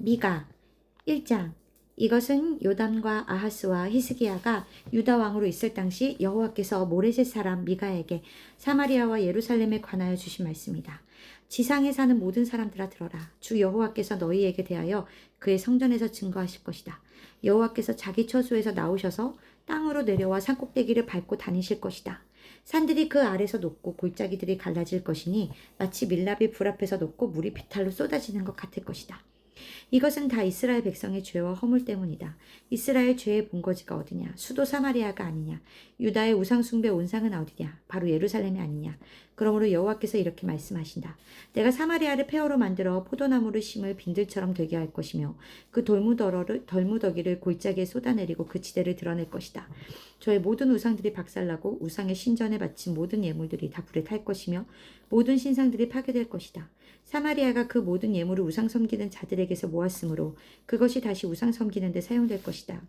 미가 1장. 이것은 요담과 아하스와 히스기야가 유다 왕으로 있을 당시 여호와께서 모레셋 사람 미가에게 사마리아와 예루살렘에 관하여 주신 말씀이다. 지상에 사는 모든 사람들아 들어라. 주 여호와께서 너희에게 대하여 그의 성전에서 증거하실 것이다. 여호와께서 자기 처소에서 나오셔서 땅으로 내려와 산꼭대기를 밟고 다니실 것이다. 산들이 그 아래서 녹고 골짜기들이 갈라질 것이니 마치 밀랍이 불 앞에서 녹고 물이 비탈로 쏟아지는 것 같을 것이다. 이것은 다 이스라엘 백성의 죄와 허물 때문이다. 이스라엘 죄의 본거지가 어디냐? 수도 사마리아가 아니냐? 유다의 우상숭배 온상은 어디냐? 바로 예루살렘이 아니냐? 그러므로 여호와께서 이렇게 말씀하신다. 내가 사마리아를 폐허로 만들어 포도나무를 심을 빈들처럼 되게 할 것이며 그 덜무더기를 골짜기에 쏟아내리고 그 지대를 드러낼 것이다. 저의 모든 우상들이 박살나고 우상의 신전에 바친 모든 예물들이 다 불에 탈 것이며 모든 신상들이 파괴될 것이다. 사마리아가 그 모든 예물을 우상 섬기는 자들에게서 모았으므로 그것이 다시 우상 섬기는 데 사용될 것이다.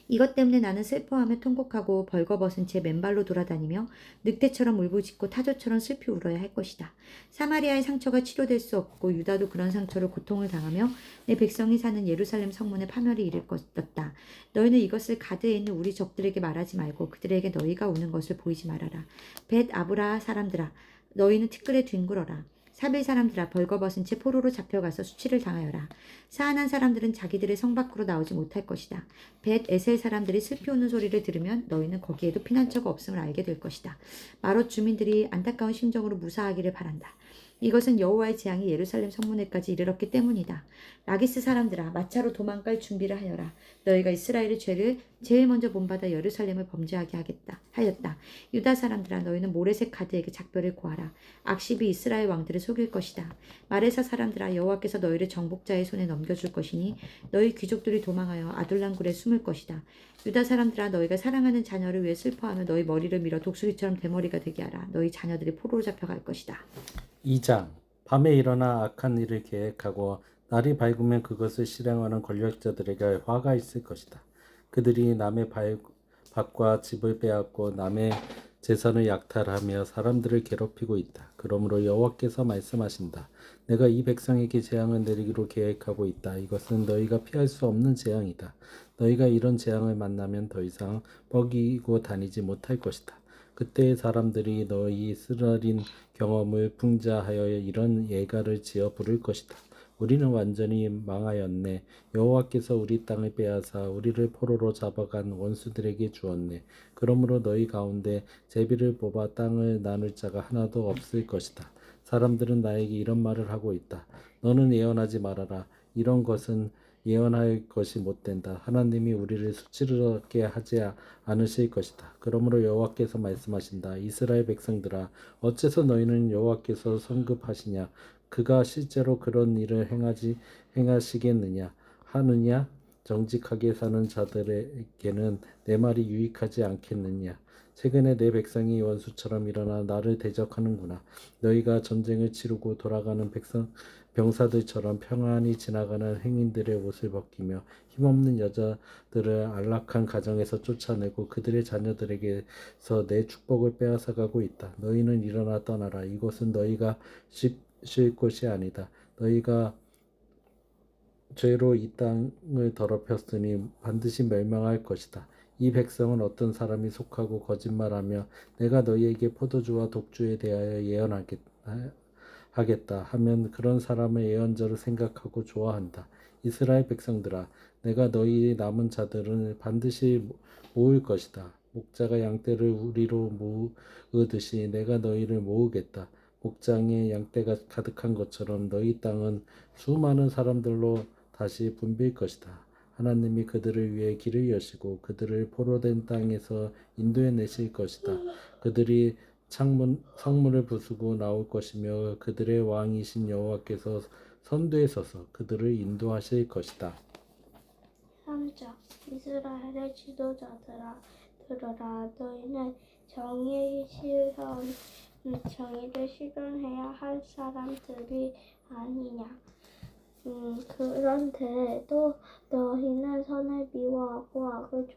이것 때문에 나는 슬퍼하며 통곡하고 벌거벗은 채 맨발로 돌아다니며 늑대처럼 울부짖고 타조처럼 슬피 울어야 할 것이다. 사마리아의 상처가 치료될 수 없고 유다도 그런 상처로 고통을 당하며 내 백성이 사는 예루살렘 성문에 파멸이 이를 것이다. 너희는 이것을 가드에 있는 우리 적들에게 말하지 말고 그들에게 너희가 우는 것을 보이지 말아라. 벳 아브라 사람들아, 너희는 티끌에 뒹굴어라. 사빌 사람들아, 벌거벗은 채 포로로 잡혀가서 수치를 당하여라. 사안한 사람들은 자기들의 성 밖으로 나오지 못할 것이다. 벳 에셀 사람들이 슬피 우는 소리를 들으면 너희는 거기에도 피난처가 없음을 알게 될 것이다. 마롯 주민들이 안타까운 심정으로 무사하기를 바란다. 이것은 여호와의 재앙이 예루살렘 성문에까지 이르렀기 때문이다. 라기스 사람들아, 마차로 도망갈 준비를 하여라. 너희가 이스라엘의 죄를 제일 먼저 본받아 예루살렘을 범죄하게 하였다. 유다 사람들아, 너희는 모레셋 가드에게 작별을 고하라. 악십이 이스라엘 왕들을 속일 것이다. 마레사 사람들아, 여호와께서 너희를 정복자의 손에 넘겨줄 것이니 너희 귀족들이 도망하여 아둘람 굴에 숨을 것이다. 유다 사람들아, 너희가 사랑하는 자녀를 위해 슬퍼하며 너희 머리를 밀어 독수리처럼 대머리가 되게 하라. 너희 자녀들이 포로로 잡혀갈 것이다. 2장. 밤에 일어나 악한 일을 계획하고 날이 밝으면 그것을 실행하는 권력자들에게 화가 있을 것이다. 그들이 남의 밭과 집을 빼앗고 남의 재산을 약탈하며 사람들을 괴롭히고 있다. 그러므로 여호와께서 말씀하신다. 내가 이 백성에게 재앙을 내리기로 계획하고 있다. 이것은 너희가 피할 수 없는 재앙이다. 너희가 이런 재앙을 만나면 더 이상 뻐기고 다니지 못할 것이다. 그때의 사람들이 너희 쓰라린 경험을 풍자하여 이런 예가를 지어 부를 것이다. 우리는 완전히 망하였네. 여호와께서 우리 땅을 빼앗아 우리를 포로로 잡아간 원수들에게 주었네. 그러므로 너희 가운데 제비를 뽑아 땅을 나눌 자가 하나도 없을 것이다. 사람들은 나에게 이런 말을 하고 있다. 너는 예언하지 말아라. 이런 것은 예언할 것이 못된다. 하나님이 우리를 수치스럽게 하지 않으실 것이다. 그러므로 여호와께서 말씀하신다. 이스라엘 백성들아, 어째서 너희는 여호와께서 성급하시냐? 그가 실제로 그런 일을 행하시겠느냐? 하느냐? 정직하게 사는 자들에게는 내 말이 유익하지 않겠느냐? 최근에 내 백성이 원수처럼 일어나 나를 대적하는구나. 너희가 전쟁을 치르고 돌아가는 병사들처럼 평안히 지나가는 행인들의 옷을 벗기며 힘없는 여자들을 안락한 가정에서 쫓아내고 그들의 자녀들에게서 내 축복을 빼앗아가고 있다. 너희는 일어나 떠나라. 이곳은 너희가 쉴 곳이 아니다. 너희가 죄로 이 땅을 더럽혔으니 반드시 멸망할 것이다. 이 백성은 어떤 사람이 속하고 거짓말하며 내가 너희에게 포도주와 독주에 대하여 예언하겠다 하면 그런 사람의 예언자를 생각하고 좋아한다. 이스라엘 백성들아, 내가 너희 남은 자들을 반드시 모을 것이다. 목자가 양떼를 우리로 모으듯이 내가 너희를 모으겠다. 목장에 양떼가 가득한 것처럼 너희 땅은 수많은 사람들로 다시 붐빌 것이다. 하나님이 그들을 위해 길을 여시고 그들을 포로된 땅에서 인도해 내실 것이다. 그들이 성문을 부수고 나올 것이며 그들의 왕이신 여호와께서 선두에 서서 그들을 인도하실 것이다. 3장. 이스라엘의 지도자들아 들으라. 너희는 정의를 실현해야 할 사람들이 아니냐. 그런데도 너희는 선을 미워하고 악을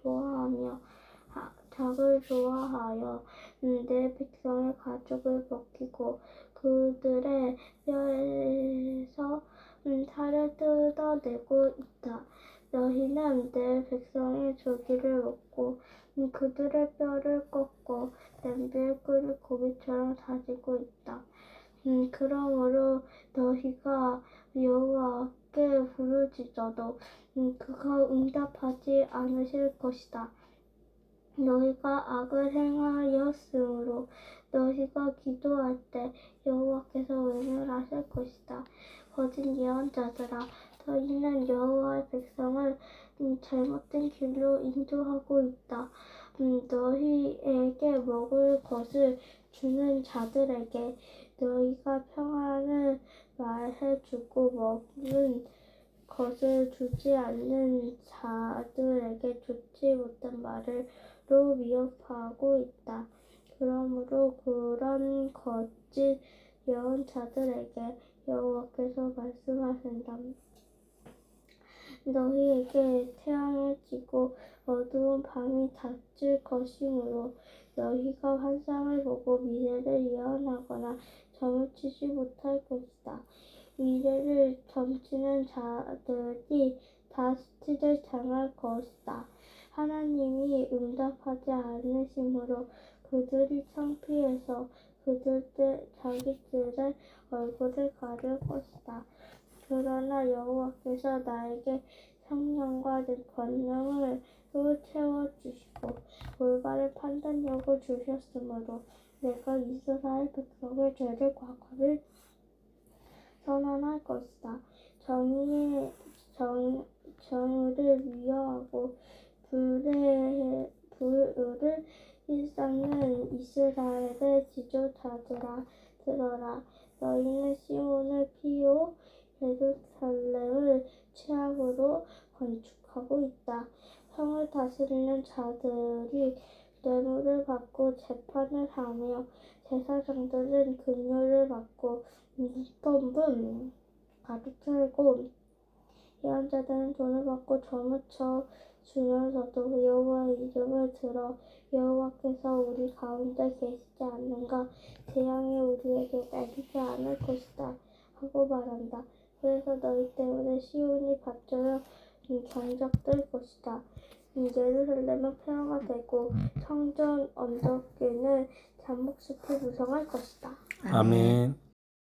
좋아하여 내 백성의 가죽을 벗기고 그들의 뼈에서 살을 뜯어내고 있다. 너희는 내 백성의 조기를 먹고 그들의 뼈를 꺾고 냄비에 끓일 고기처럼 다지고 있다. 그러므로 너희가 여호와께 부르짖어도 그가 응답하지 않으실 것이다. 너희가 악을 행하였으므로 너희가 기도할 때 여호와께서 외면하실 것이다. 거짓 예언자들아, 너희는 여호와의 백성을 잘못된 길로 인도하고 있다. 너희에게 먹을 것을 주는 자들에게 너희가 평안을 말해주고 먹는 것을 주지 않는 자들에게 좋지 못한 말로 미혹하고 있다. 그러므로 그런 거짓 예언자들에게 여호와께서 말씀하신다. 너희에게 태양이 지고 어두운 밤이 닥칠 것이므로 너희가 환상을 보고 미래를 예언하거나 점을 치지 못할 것이다. 미래를 점치는 자들이 다 수치를 당할 것이다. 하나님이 응답하지 않으심으로 그들이 창피해서 자기들의 얼굴을 가릴 것이다. 그러나 여호와께서 나에게 성령과 권능을 채워주시고 올바른 판단력을 주셨으므로 내가 이스라엘 백성의 죄를 과거를 선언할 것이다. 정의를 미워하고 불의를 일삼는 이스라엘의 지도자들아, 들어라. 너희는 시온을 피워 예루살렘을 최악으로 건축하고 있다. 성을 다스리는 자들이 뇌물을 받고 재판을 하며 제사장들은 긍휼을 받고 민법은 가르치고 예언자들은 돈을 받고 점을 쳐 주면서도 여호와의 이름을 들어 여호와께서 우리 가운데 계시지 않는가, 재앙이 우리에게 내리지 않을 것이다 하고 말한다. 그래서 너희 때문에 시온이 밭처럼 경작될 것이다. 예루살렘은 폐허가 되고 성전 언덕에는 잠목숲이 무성할 것이다. 아멘.